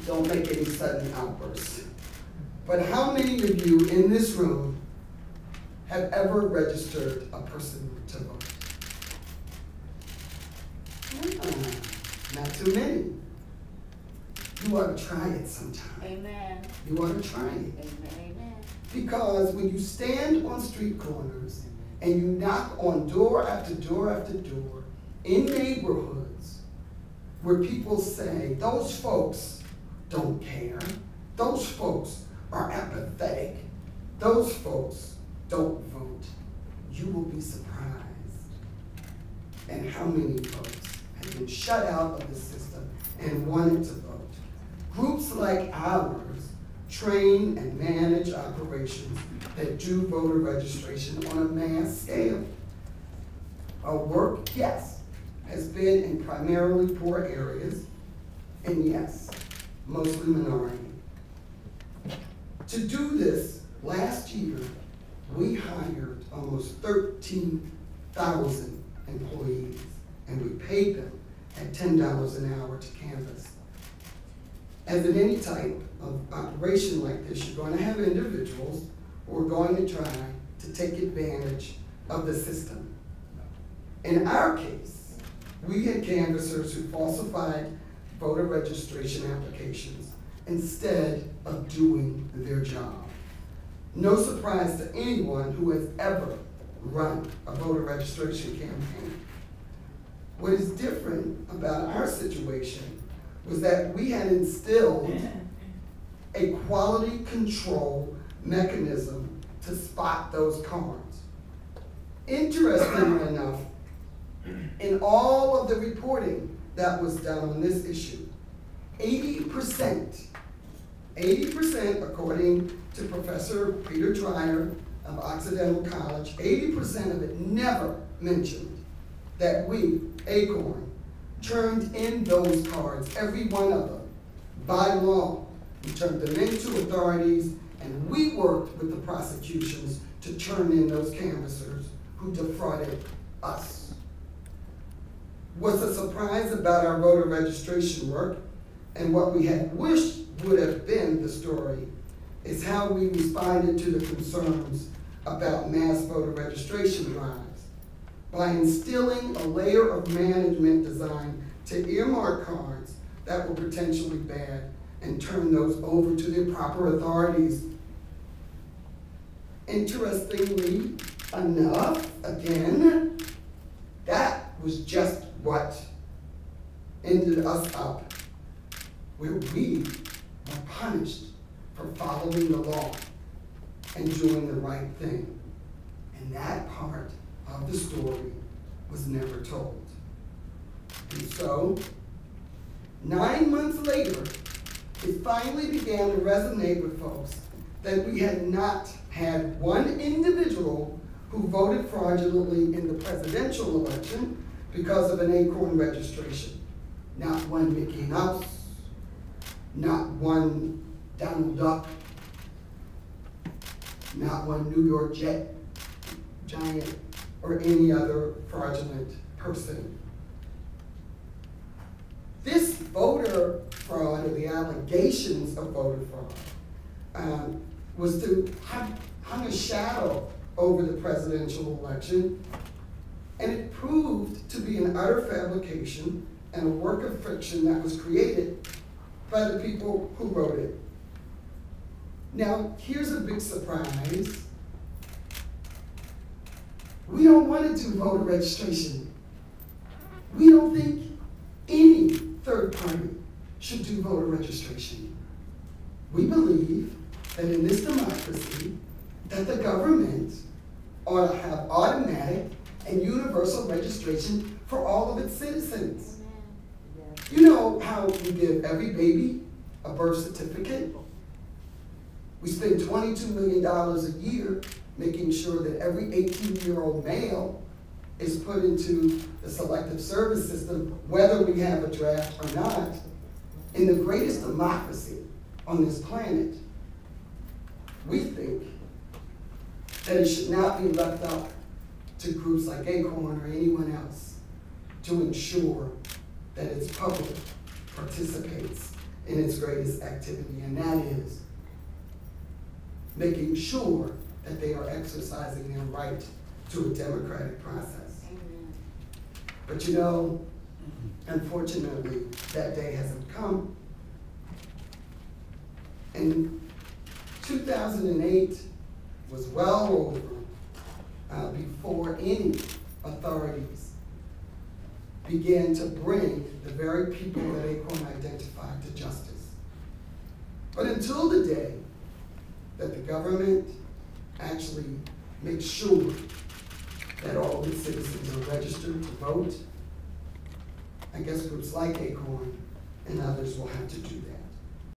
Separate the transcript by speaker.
Speaker 1: don't make any sudden outbursts. But how many of you in this room have ever registered a person to vote? Not too many. You ought to try it sometime.
Speaker 2: Amen.
Speaker 1: You ought to try it.
Speaker 2: Amen. Amen.
Speaker 1: Because when you stand on street corners and you knock on door after door after door in neighborhoods where people say, those folks don't care, those folks are apathetic, those folks don't vote, you will be surprised at how many folks have been shut out of the system and wanted to vote. Groups like ours train and manage operations that do voter registration on a mass scale. Our work, yes, has been in primarily poor areas, and yes, mostly minority. To do this, last year, we hired almost 13,000 employees, and we paid them at $10 an hour to canvass. As in any type of operation like this, you're going to have individuals who are going to try to take advantage of the system. In our case, we had canvassers who falsified voter registration applications instead of doing their job. No surprise to anyone who has ever run a voter registration campaign. What is different about our situation was that we had instilled a quality control mechanism to spot those cards. Interestingly enough, in all of the reporting that was done on this issue, 80%, according to Professor Peter Dreyer of Occidental College, 80% of it never mentioned that we, ACORN, turned in those cards, every one of them, by law. We turned them into authorities, and we worked with the prosecutions to turn in those canvassers who defrauded us. What's a surprise about our voter registration work, and what we had wished would have been the story, is how we responded to the concerns about mass voter registration drives by instilling a layer of management designed to earmark cards that were potentially bad and turn those over to the proper authorities. Interestingly enough, again, that was just what ended us up where we were punished for following the law and doing the right thing. And that part of the story was never told. And so, 9 months later, it finally began to resonate with folks that we had not had one individual who voted fraudulently in the presidential election because of an ACORN registration. Not one Mickey Mouse, not one Donald Duck, not one New York Jet giant, or any other fraudulent person. This voter fraud, or the allegations of voter fraud, was to hung a shadow over the presidential election, and it proved to be an utter fabrication and a work of fiction that was created by the people who wrote it. Now, here's a big surprise. We don't want to do voter registration. We don't think any third party should do voter registration. We believe that in this democracy, that the government ought to have automatic and universal registration for all of its citizens. You know how we give every baby a birth certificate? We spend $22 million a year making sure that every 18-year-old male is put into the selective service system, whether we have a draft or not. In the greatest democracy on this planet, we think that it should not be left up to groups like ACORN or anyone else to ensure that it's public participates in its greatest activity, and that is making sure that they are exercising their right to a democratic process.
Speaker 2: Amen.
Speaker 1: But you know, unfortunately, that day hasn't come. And 2008 was well over before any authorities began to bring the very people that ACORN identified to justice. But until the day that the government actually makes sure that all of its citizens are registered to vote, I guess groups like ACORN and others will have to do that.